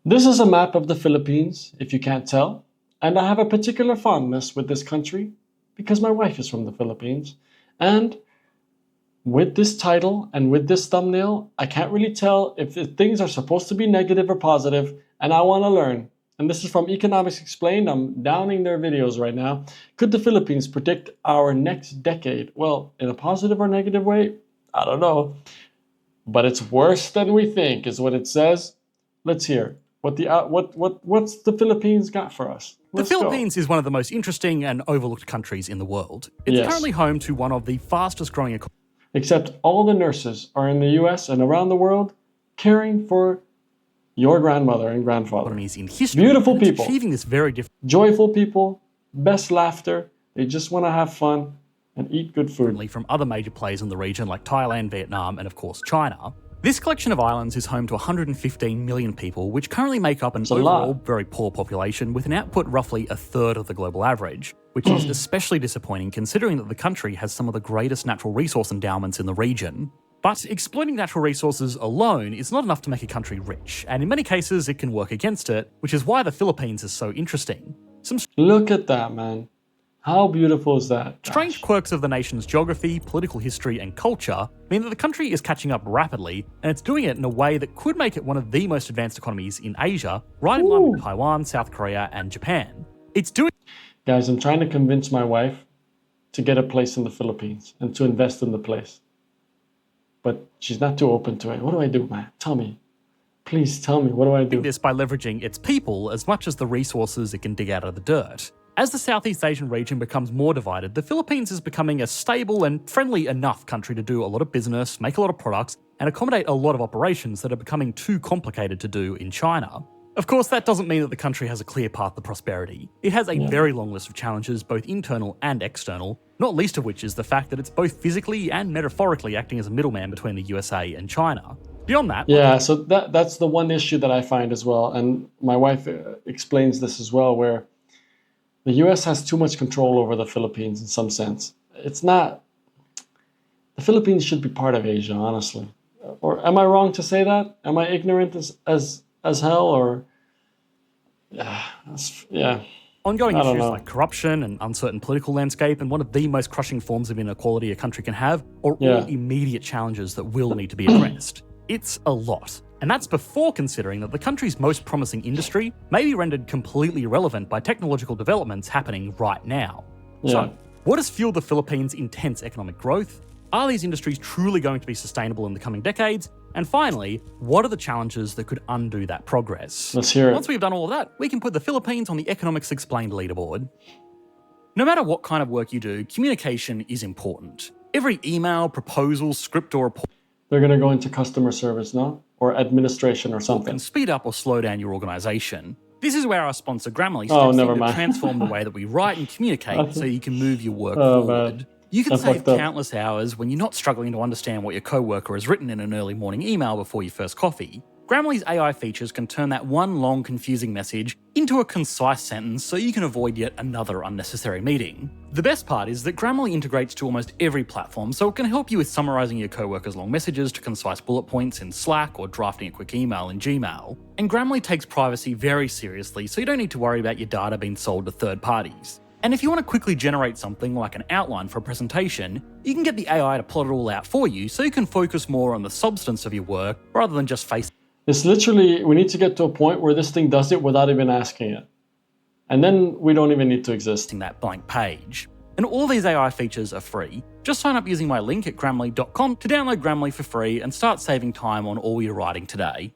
This is a map of the Philippines, if you can't tell, and I have a particular fondness with this country because my wife is from the Philippines. And with this title and with this thumbnail, I can't really tell if things are supposed to be negative or positive, and I want to learn. And this is from Economics Explained. I'm downing their videos right now. Could the Philippines predict our next decade? Well, in a positive or negative way? I don't know. But it's worse than we think, is what it says. Let's hear what's the Philippines got for us. The Philippines is one of the most interesting and overlooked countries in the world. It's currently home to one of the fastest growing economies. Except all the nurses are in the US and around the world caring for your grandmother and grandfather. In history. Beautiful people. Achieving this very different. Joyful people, best laughter. They just want to have fun and eat good food. From other major players in the region like Thailand, Vietnam, and of course China. This collection of islands is home to 115 million people, which currently make up an overall very poor population with an output roughly a third of the global average, which is especially disappointing considering that the country has some of the greatest natural resource endowments in the region. But exploiting natural resources alone is not enough to make a country rich, and in many cases it can work against it, which is why the Philippines is so interesting. Look at that, man. How beautiful is that? Strange quirks of the nation's geography, political history, and culture mean that the country is catching up rapidly, and it's doing it in a way that could make it one of the most advanced economies in Asia, right in line with Taiwan, South Korea, and Japan. Guys, I'm trying to convince my wife to get a place in the Philippines and to invest in the place. But she's not too open to it. What do I do, man? Tell me. Please tell me, what do I do? This by leveraging its people as much as the resources it can dig out of the dirt. As the Southeast Asian region becomes more divided, the Philippines is becoming a stable and friendly enough country to do a lot of business, make a lot of products, and accommodate a lot of operations that are becoming too complicated to do in China. Of course, that doesn't mean that the country has a clear path to prosperity. It has a very long list of challenges, both internal and external, not least of which is the fact that it's both physically and metaphorically acting as a middleman between the USA and China. Beyond that... Yeah, so that's the one issue that I find as well, and my wife explains this as well, where the US has too much control over the Philippines in some sense. It's not... The Philippines should be part of Asia, honestly. Or am I wrong to say that? Am I ignorant as hell, or... Yeah. Ongoing issues like corruption and uncertain political landscape and one of the most crushing forms of inequality a country can have are all immediate challenges that will need to be addressed. It's a lot. And that's before considering that the country's most promising industry may be rendered completely irrelevant by technological developments happening right now. So, what has fueled the Philippines' intense economic growth? Are these industries truly going to be sustainable in the coming decades? And finally, what are the challenges that could undo that progress? Let's hear it. Once we've done all of that, we can put the Philippines on the Economics Explained leaderboard. No matter what kind of work you do, communication is important. Every email, proposal, script, or report... They're going to go into customer service, no? Or administration or something. ...can speed up or slow down your organisation. This is where our sponsor Grammarly steps in to transform the way that we write and communicate so you can move your work forward. Man. You can save countless hours when you're not struggling to understand what your coworker has written in an early morning email before your first coffee. Grammarly's AI features can turn that one long, confusing message into a concise sentence so you can avoid yet another unnecessary meeting. The best part is that Grammarly integrates to almost every platform, so it can help you with summarising your coworkers' long messages to concise bullet points in Slack or drafting a quick email in Gmail. And Grammarly takes privacy very seriously, so you don't need to worry about your data being sold to third parties. And if you want to quickly generate something like an outline for a presentation, you can get the AI to plot it all out for you so you can focus more on the substance of your work rather than just face... It's literally, we need to get to a point where this thing does it without even asking it. And then we don't even need to exist. ...that blank page. And all these AI features are free. Just sign up using my link at Grammarly.com to download Grammarly for free and start saving time on all your writing today.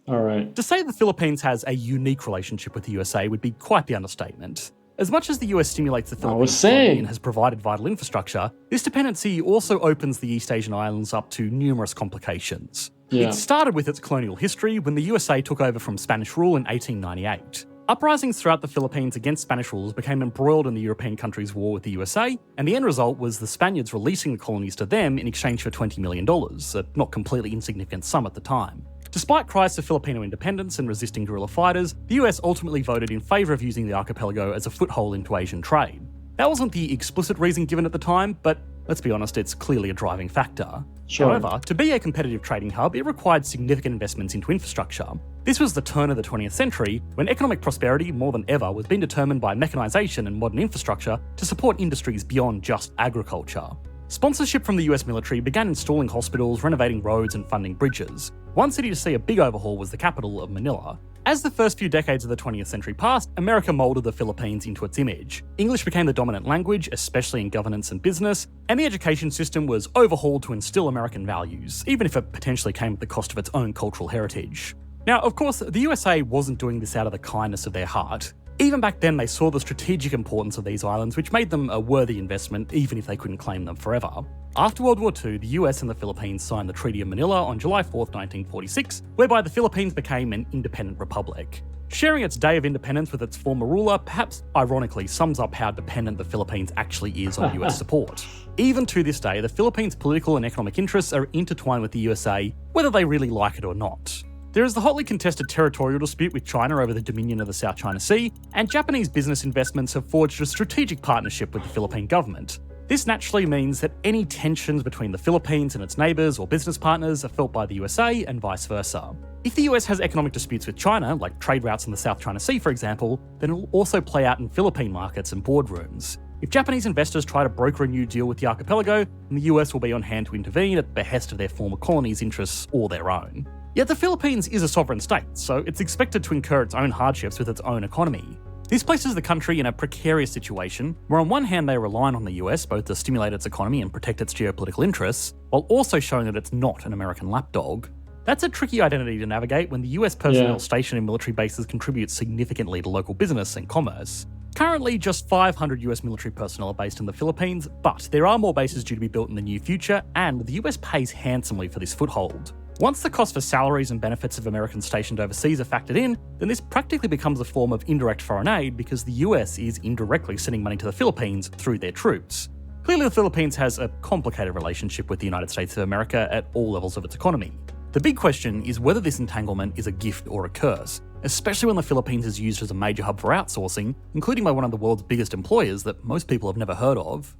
All right. To say the Philippines has a unique relationship with the USA would be quite the understatement. As much as the US stimulates the Philippines and has provided vital infrastructure, this dependency also opens the East Asian islands up to numerous complications. It started with its colonial history when the USA took over from Spanish rule in 1898. Uprisings throughout the Philippines against Spanish rulers became embroiled in the European countries' war with the USA, and the end result was the Spaniards releasing the colonies to them in exchange for $20 million, a not completely insignificant sum at the time. Despite cries for Filipino independence and resisting guerrilla fighters, the US ultimately voted in favour of using the archipelago as a foothold into Asian trade. That wasn't the explicit reason given at the time, but Let's be honest, it's clearly a driving factor. Sure. However, to be a competitive trading hub, it required significant investments into infrastructure. This was the turn of the 20th century, when economic prosperity, more than ever, was being determined by mechanisation and modern infrastructure to support industries beyond just agriculture. Sponsorship from the US military began installing hospitals, renovating roads and funding bridges. One city to see a big overhaul was the capital of Manila. As the first few decades of the 20th century passed, America moulded the Philippines into its image. English became the dominant language, especially in governance and business, and the education system was overhauled to instill American values, even if it potentially came at the cost of its own cultural heritage. Now, of course, the USA wasn't doing this out of the kindness of their heart. Even back then, they saw the strategic importance of these islands, which made them a worthy investment, even if they couldn't claim them forever. After World War II, the US and the Philippines signed the Treaty of Manila on July 4, 1946, whereby the Philippines became an independent republic. Sharing its day of independence with its former ruler, perhaps ironically, sums up how dependent the Philippines actually is on US support. Even to this day, the Philippines' political and economic interests are intertwined with the USA, whether they really like it or not. There is the hotly contested territorial dispute with China over the dominion of the South China Sea, and Japanese business investments have forged a strategic partnership with the Philippine government. This naturally means that any tensions between the Philippines and its neighbours or business partners are felt by the USA and vice versa. If the US has economic disputes with China, like trade routes in the South China Sea for example, then it will also play out in Philippine markets and boardrooms. If Japanese investors try to broker a new deal with the archipelago, then the US will be on hand to intervene at the behest of their former colonies' interests or their own. Yet the Philippines is a sovereign state, so it's expected to incur its own hardships with its own economy. This places the country in a precarious situation, where on one hand they rely on the US both to stimulate its economy and protect its geopolitical interests, while also showing that it's not an American lapdog. That's a tricky identity to navigate when the US personnel stationed in military bases contribute significantly to local business and commerce. Currently, just 500 US military personnel are based in the Philippines, but there are more bases due to be built in the near future, and the US pays handsomely for this foothold. Once the cost for salaries and benefits of Americans stationed overseas are factored in, then this practically becomes a form of indirect foreign aid because the US is indirectly sending money to the Philippines through their troops. Clearly, the Philippines has a complicated relationship with the United States of America at all levels of its economy. The big question is whether this entanglement is a gift or a curse, especially when the Philippines is used as a major hub for outsourcing, including by one of the world's biggest employers that most people have never heard of.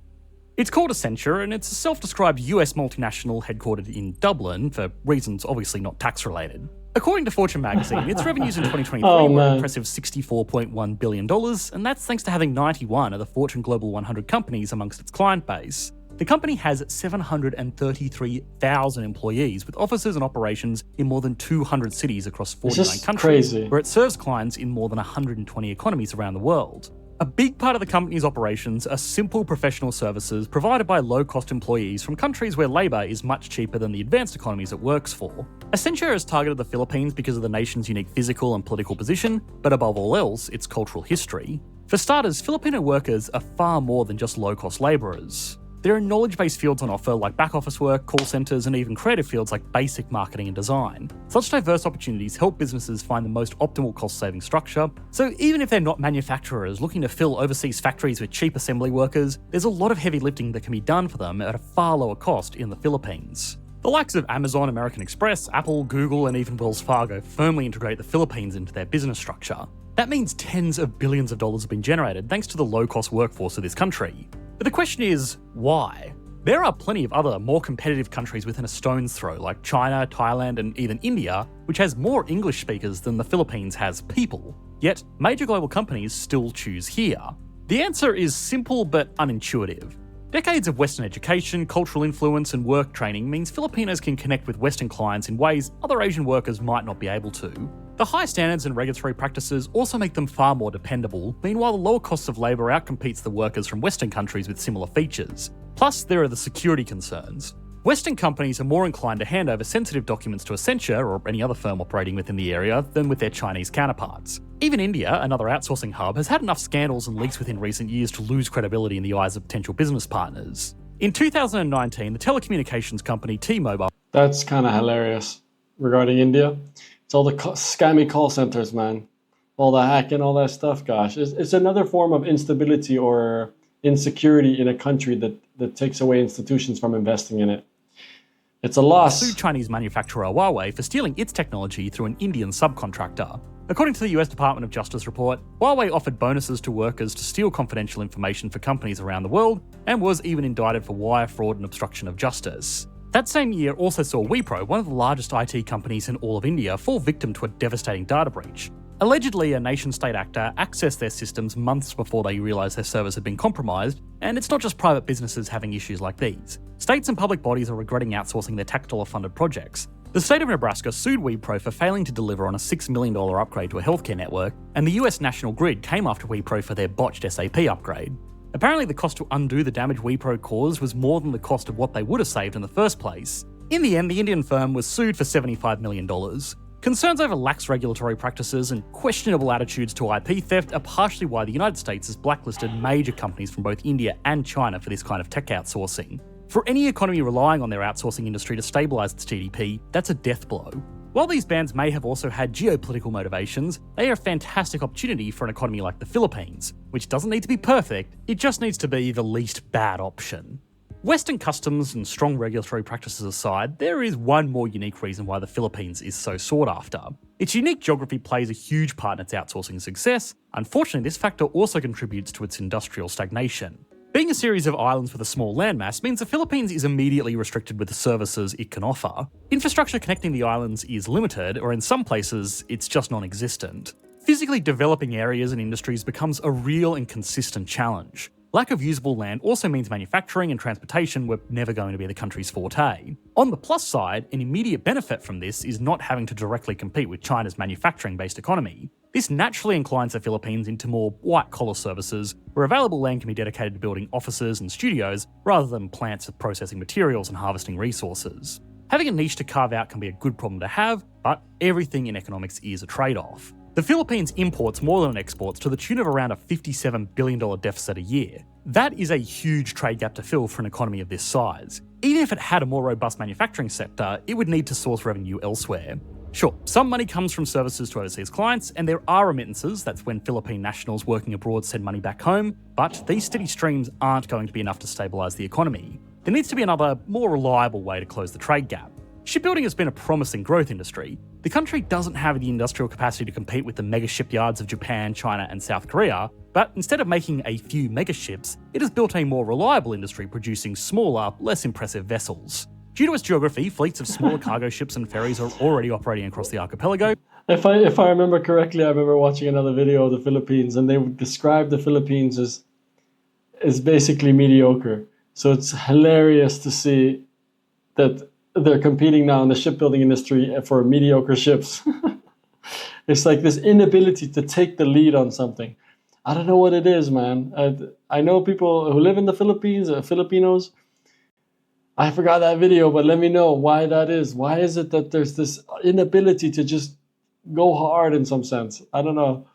It's called Accenture, and it's a self-described US multinational headquartered in Dublin, for reasons obviously not tax-related. According to Fortune magazine, its revenues in 2023 were an impressive $64.1 billion, and that's thanks to having 91 of the Fortune Global 100 companies amongst its client base. The company has 733,000 employees, with offices and operations in more than 200 cities across 49 countries, where it serves clients in more than 120 economies around the world. A big part of the company's operations are simple professional services provided by low-cost employees from countries where labour is much cheaper than the advanced economies it works for. Accenture has targeted the Philippines because of the nation's unique physical and political position, but above all else, its cultural history. For starters, Filipino workers are far more than just low-cost labourers. There are knowledge-based fields on offer like back-office work, call centres, and even creative fields like basic marketing and design. Such diverse opportunities help businesses find the most optimal cost-saving structure, so even if they're not manufacturers looking to fill overseas factories with cheap assembly workers, there's a lot of heavy lifting that can be done for them at a far lower cost in the Philippines. The likes of Amazon, American Express, Apple, Google, and even Wells Fargo firmly integrate the Philippines into their business structure. That means tens of billions of dollars have been generated thanks to the low-cost workforce of this country. But the question is, why? There are plenty of other, more competitive countries within a stone's throw, like China, Thailand, and even India, which has more English speakers than the Philippines has people. Yet, major global companies still choose here. The answer is simple but unintuitive. Decades of Western education, cultural influence, and work training means Filipinos can connect with Western clients in ways other Asian workers might not be able to. The high standards and regulatory practices also make them far more dependable, meanwhile the lower costs of labour outcompetes the workers from Western countries with similar features. Plus, there are the security concerns. Western companies are more inclined to hand over sensitive documents to Accenture or any other firm operating within the area than with their Chinese counterparts. Even India, another outsourcing hub, has had enough scandals and leaks within recent years to lose credibility in the eyes of potential business partners. In 2019, the telecommunications company T-Mobile... That's kind of hilarious. Regarding India, it's all the scammy call centers, man. All the hacking, all that stuff, gosh. It's another form of instability or insecurity in a country that takes away institutions from investing in it. It's a loss. Sued Chinese manufacturer Huawei for stealing its technology through an Indian subcontractor. According to the US Department of Justice report, Huawei offered bonuses to workers to steal confidential information for companies around the world and was even indicted for wire fraud and obstruction of justice. That same year also saw Wipro, one of the largest IT companies in all of India, fall victim to a devastating data breach. Allegedly, a nation-state actor accessed their systems months before they realised their servers had been compromised, and it's not just private businesses having issues like these. States and public bodies are regretting outsourcing their tax dollar-funded projects. The state of Nebraska sued Wipro for failing to deliver on a $6 million upgrade to a healthcare network, and the US National Grid came after Wipro for their botched SAP upgrade. Apparently, the cost to undo the damage Wipro caused was more than the cost of what they would have saved in the first place. In the end, the Indian firm was sued for $75 million. Concerns over lax regulatory practices and questionable attitudes to IP theft are partially why the United States has blacklisted major companies from both India and China for this kind of tech outsourcing. For any economy relying on their outsourcing industry to stabilise its GDP, that's a death blow. While these bans may have also had geopolitical motivations, they are a fantastic opportunity for an economy like the Philippines, which doesn't need to be perfect, it just needs to be the least bad option. Western customs and strong regulatory practices aside, there is one more unique reason why the Philippines is so sought after. Its unique geography plays a huge part in its outsourcing success. Unfortunately, this factor also contributes to its industrial stagnation. Being a series of islands with a small landmass means the Philippines is immediately restricted with the services it can offer. Infrastructure connecting the islands is limited, or in some places, it's just non-existent. Physically developing areas and industries becomes a real and consistent challenge. Lack of usable land also means manufacturing and transportation were never going to be the country's forte. On the plus side, an immediate benefit from this is not having to directly compete with China's manufacturing-based economy. This naturally inclines the Philippines into more white-collar services, where available land can be dedicated to building offices and studios, rather than plants processing materials and harvesting resources. Having a niche to carve out can be a good problem to have, but everything in economics is a trade-off. The Philippines imports more than it exports to the tune of around a $57 billion deficit a year. That is a huge trade gap to fill for an economy of this size. Even if it had a more robust manufacturing sector, it would need to source revenue elsewhere. Sure, some money comes from services to overseas clients, and there are remittances, that's when Philippine nationals working abroad send money back home, but these steady streams aren't going to be enough to stabilise the economy. There needs to be another, more reliable way to close the trade gap. Shipbuilding has been a promising growth industry. The country doesn't have the industrial capacity to compete with the mega shipyards of Japan, China, and South Korea, but instead of making a few mega ships, it has built a more reliable industry producing smaller, less impressive vessels. Due to its geography, fleets of smaller cargo ships and ferries are already operating across the archipelago. If I remember correctly, I remember watching another video of the Philippines, and they would describe the Philippines as basically mediocre. So it's hilarious to see that they're competing now in the shipbuilding industry for mediocre ships. It's like this inability to take the lead on something. I don't know what it is, man. I know people who live in the Philippines, Filipinos. I forgot that video, but let me know why that is. Why is it that there's this inability to just go hard in some sense? I don't know.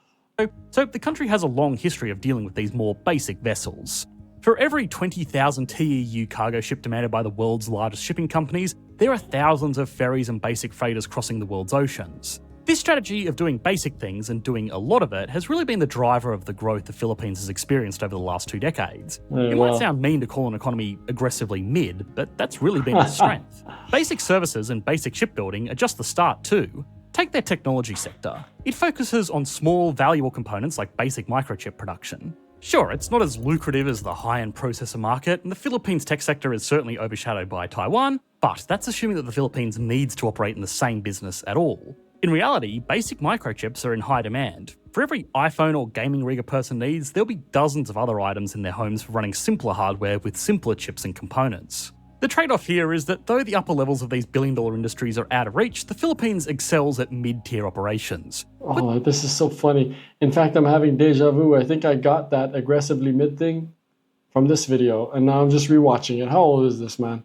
So the country has a long history of dealing with these more basic vessels. For every 20,000 TEU cargo ship demanded by the world's largest shipping companies, there are thousands of ferries and basic freighters crossing the world's oceans. This strategy of doing basic things and doing a lot of it has really been the driver of the growth the Philippines has experienced over the last 2 decades. It might sound mean to call an economy aggressively mid, but that's really been its strength. Basic services and basic shipbuilding are just the start too. Take their technology sector. It focuses on small, valuable components like basic microchip production. Sure, it's not as lucrative as the high-end processor market, and the Philippines tech sector is certainly overshadowed by Taiwan, but that's assuming that the Philippines needs to operate in the same business at all. In reality, basic microchips are in high demand. For every iPhone or gaming rig a person needs, there'll be dozens of other items in their homes running simpler hardware with simpler chips and components. The trade-off here is that though the upper levels of these billion-dollar industries are out of reach, the Philippines excels at mid-tier operations. Oh, this is so funny. In fact, I'm having deja vu. I think I got that aggressively mid thing from this video, and now I'm just rewatching it. How old is this, man?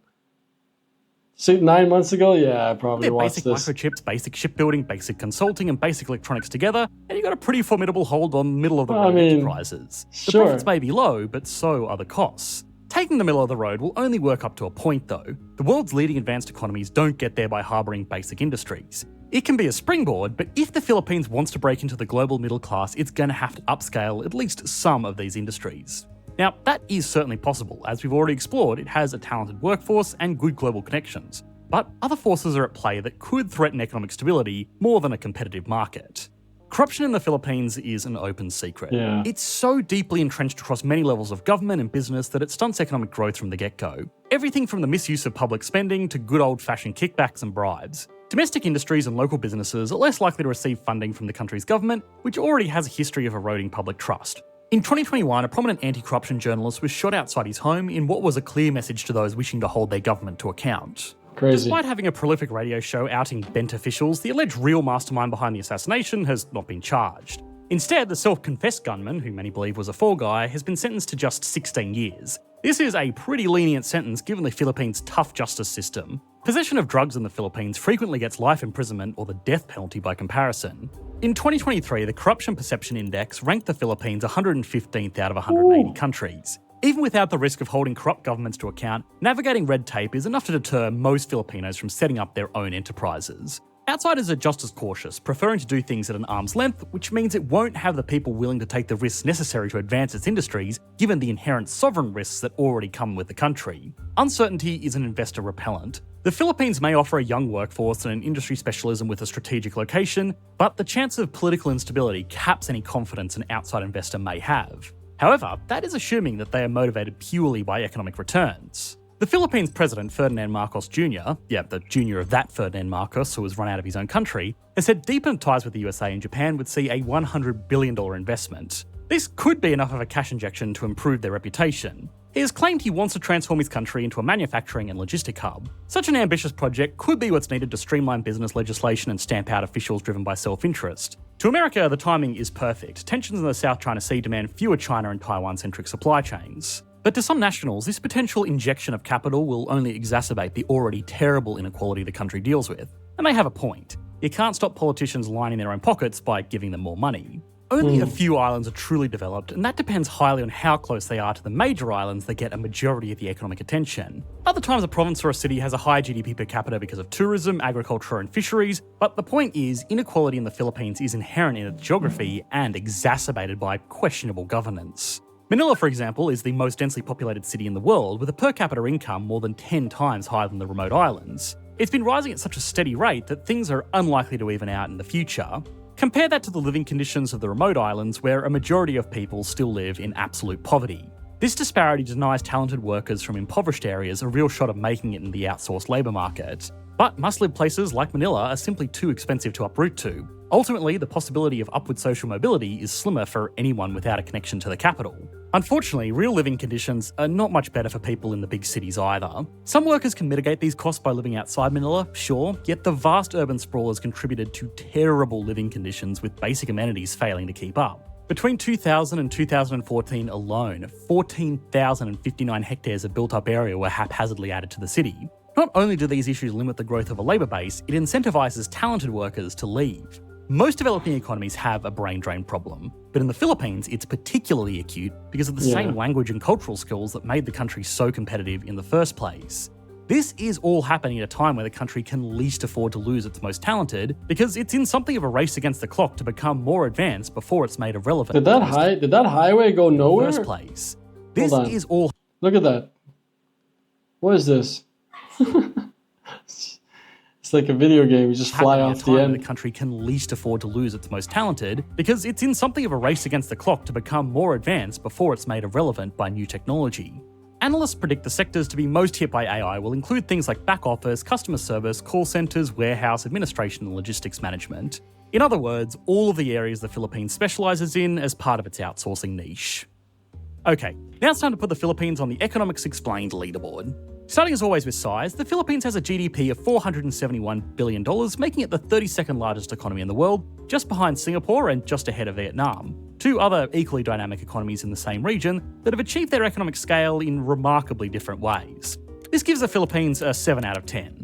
9 months ago? Yeah, I probably watched this. Basic microchips, basic shipbuilding, basic consulting, and basic electronics together, and you got a pretty formidable hold on middle-of-the-road enterprises. The profits may be low, but so are the costs. Taking the middle of the road will only work up to a point though. The world's leading advanced economies don't get there by harbouring basic industries. It can be a springboard, but if the Philippines wants to break into the global middle class, it's going to have to upscale at least some of these industries. Now, that is certainly possible. As we've already explored, it has a talented workforce and good global connections. but other forces are at play that could threaten economic stability more than a competitive market. Corruption in the Philippines is an open secret. Yeah. It's so deeply entrenched across many levels of government and business that it stunts economic growth from the get-go. Everything from the misuse of public spending to good old-fashioned kickbacks and bribes. Domestic industries and local businesses are less likely to receive funding from the country's government, which already has a history of eroding public trust. In 2021, a prominent anti-corruption journalist was shot outside his home in what was a clear message to those wishing to hold their government to account. Crazy. Despite having a prolific radio show outing bent officials, the alleged real mastermind behind the assassination has not been charged. Instead, the self-confessed gunman, who many believe was a fall guy, has been sentenced to just 16 years. This is a pretty lenient sentence given the Philippines' tough justice system. Possession of drugs in the Philippines frequently gets life imprisonment or the death penalty by comparison. In 2023, the Corruption Perception Index ranked the Philippines 115th out of 180 countries. Even without the risk of holding corrupt governments to account, navigating red tape is enough to deter most Filipinos from setting up their own enterprises. Outsiders are just as cautious, preferring to do things at an arm's length, which means it won't have the people willing to take the risks necessary to advance its industries, given the inherent sovereign risks that already come with the country. Uncertainty is an investor repellent. The Philippines may offer a young workforce and an industry specialism with a strategic location, but the chance of political instability caps any confidence an outside investor may have. However, that is assuming that they are motivated purely by economic returns. The Philippines president, Ferdinand Marcos Jr., the junior of that Ferdinand Marcos who was run out of his own country, has said deepened ties with the USA and Japan would see a $100 billion investment. This could be enough of a cash injection to improve their reputation. He has claimed he wants to transform his country into a manufacturing and logistic hub. Such an ambitious project could be what's needed to streamline business legislation and stamp out officials driven by self-interest. To America, the timing is perfect. Tensions in the South China Sea demand fewer China and Taiwan-centric supply chains. But to some nationals, this potential injection of capital will only exacerbate the already terrible inequality the country deals with. And they have a point. You can't stop politicians lining their own pockets by giving them more money. Only a few islands are truly developed, and that depends highly on how close they are to the major islands that get a majority of the economic attention. Other times a province or a city has a high GDP per capita because of tourism, agriculture and fisheries, but the point is, inequality in the Philippines is inherent in its geography and exacerbated by questionable governance. Manila, for example, is the most densely populated city in the world, with a per capita income more than 10 times higher than the remote islands. It's been rising at such a steady rate that things are unlikely to even out in the future. Compare that to the living conditions of the remote islands, where a majority of people still live in absolute poverty. This disparity denies talented workers from impoverished areas a real shot of making it in the outsourced labour market. But must-live places like Manila are simply too expensive to uproot to. Ultimately, the possibility of upward social mobility is slimmer for anyone without a connection to the capital. Unfortunately, real living conditions are not much better for people in the big cities either. Some workers can mitigate these costs by living outside Manila, sure, yet the vast urban sprawl has contributed to terrible living conditions with basic amenities failing to keep up. Between 2000 and 2014 alone, 14,059 hectares of built-up area were haphazardly added to the city. Not only do these issues limit the growth of a labour base, it incentivises talented workers to leave. Most developing economies have a brain drain problem, but in the Philippines it's particularly acute because of the same language and cultural skills that made the country so competitive in the first place. This is all happening at a time where the country can least afford to lose its most talented, because it's in something of a race against the clock to become more advanced before it's made irrelevant. Did that highway go nowhere? In the first place. This is all. Look at that. What is this? It's like a video game, you just fly off the end. The country can least afford to lose its most talented, because it's in something of a race against the clock to become more advanced before it's made irrelevant by new technology. Analysts predict the sectors to be most hit by AI will include things like back office, customer service, call centres, warehouse, administration and logistics management. In other words, all of the areas the Philippines specialises in as part of its outsourcing niche. Okay, now it's time to put the Philippines on the Economics Explained leaderboard. Starting as always with size, the Philippines has a GDP of $471 billion, making it the 32nd largest economy in the world, just behind Singapore and just ahead of Vietnam, two other equally dynamic economies in the same region that have achieved their economic scale in remarkably different ways. This gives the Philippines a 7 out of 10.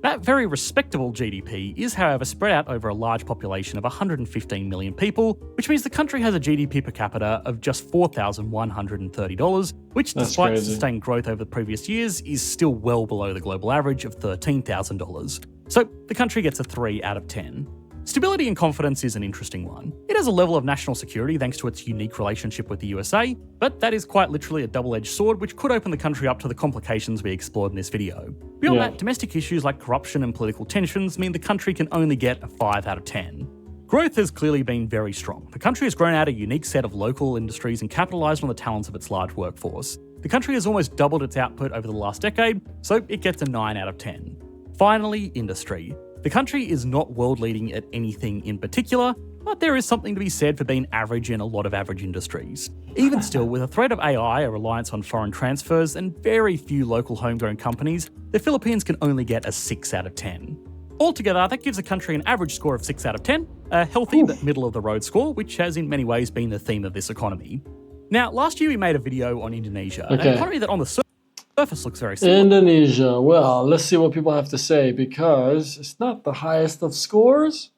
That very respectable GDP is, however, spread out over a large population of 115 million people, which means the country has a GDP per capita of just $4,130, which, despite sustained growth over the previous years, is still well below the global average of $13,000. So the country gets a 3 out of 10. Stability and confidence is an interesting one. It has a level of national security thanks to its unique relationship with the USA, but that is quite literally a double-edged sword which could open the country up to the complications we explored in this video. Beyond that, domestic issues like corruption and political tensions mean the country can only get a 5 out of 10. Growth has clearly been very strong. The country has grown out a unique set of local industries and capitalised on the talents of its large workforce. The country has almost doubled its output over the last decade, so it gets a 9 out of 10. Finally, industry. The country is not world-leading at anything in particular, but there is something to be said for being average in a lot of average industries. Even still, with a threat of AI, a reliance on foreign transfers, and very few local homegrown companies, the Philippines can only get a 6 out of 10. Altogether, that gives the country an average score of 6 out of 10, a healthy but middle-of-the-road score, which has in many ways been the theme of this economy. Now, last year we made a video on Indonesia, an economy that on the surface looks very similar. Indonesia. Well, let's see what people have to say, because it's not the highest of scores,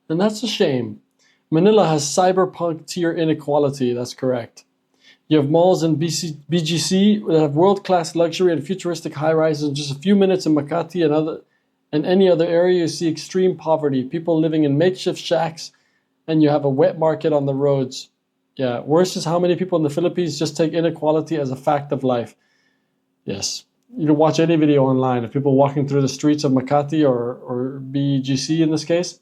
and that's a shame. Manila has cyberpunk tier inequality, that's correct. You have malls in BGC that have world-class luxury and futuristic high-rises in just a few minutes in Makati and any other area. You see extreme poverty, people living in makeshift shacks, and you have a wet market on the roads. Yeah, worse is how many people in the Philippines just take inequality as a fact of life. Yes. You can watch any video online of people walking through the streets of Makati or BGC in this case,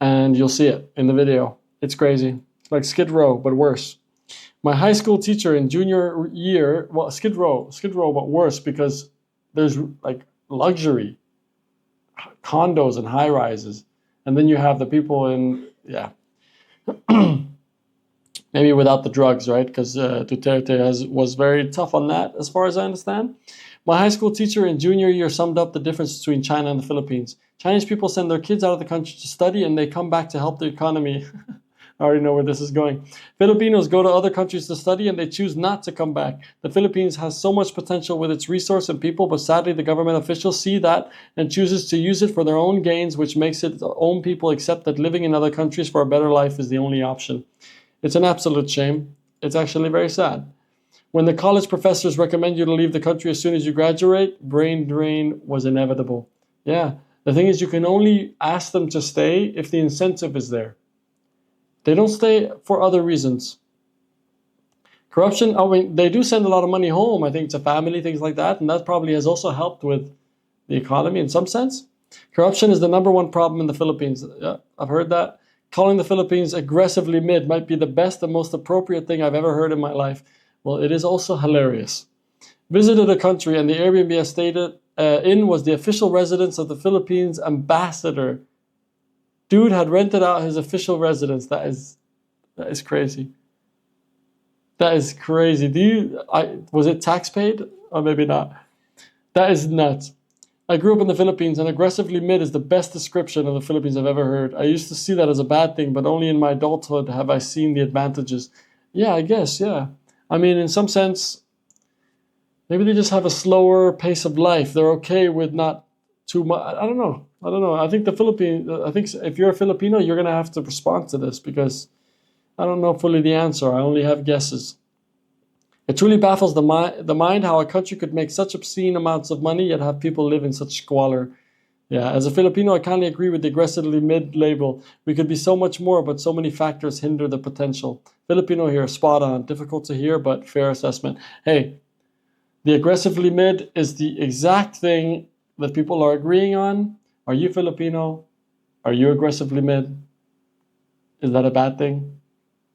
and you'll see it in the video. It's crazy. It's like Skid Row, but worse. My high school teacher in junior year, well, Skid Row, but worse because there's like luxury, condos and high rises. And then you have the people in, maybe without the drugs, right? Because Duterte was very tough on that, as far as I understand. My high school teacher in junior year summed up the difference between China and the Philippines. Chinese people send their kids out of the country to study, and they come back to help the economy. I already know where this is going. Filipinos go to other countries to study, and they choose not to come back. The Philippines has so much potential with its resource and people, but sadly the government officials see that and chooses to use it for their own gains, which makes its own people accept that living in other countries for a better life is the only option. It's an absolute shame. It's actually very sad. When the college professors recommend you to leave the country as soon as you graduate, brain drain was inevitable. Yeah, the thing is you can only ask them to stay if the incentive is there. They don't stay for other reasons. Corruption, I mean, they do send a lot of money home, I think, to family, things like that, and that probably has also helped with the economy in some sense. Corruption is the #1 problem in the Philippines. Yeah, I've heard that. Calling the Philippines aggressively mid might be the best and most appropriate thing I've ever heard in my life. Well, it is also hilarious. Visited a country, and the Airbnb I stayed in was the official residence of the Philippines ambassador. Dude had rented out his official residence. That is crazy. That is crazy. Was it tax paid? Or maybe not. That is nuts. I grew up in the Philippines, and aggressively mid is the best description of the Philippines I've ever heard. I used to see that as a bad thing, but only in my adulthood have I seen the advantages. Yeah, I guess, yeah. I mean, in some sense, maybe they just have a slower pace of life. They're okay with not too much. I don't know. I think if you're a Filipino, you're going to have to respond to this, because I don't know fully the answer. I only have guesses. It truly baffles the mind how a country could make such obscene amounts of money yet have people live in such squalor. Yeah, as a Filipino, I kindly agree with the aggressively mid label. We could be so much more, but so many factors hinder the potential. Filipino here, spot on. Difficult to hear, but fair assessment. Hey, the aggressively mid is the exact thing that people are agreeing on. Are you Filipino? Are you aggressively mid? Is that a bad thing?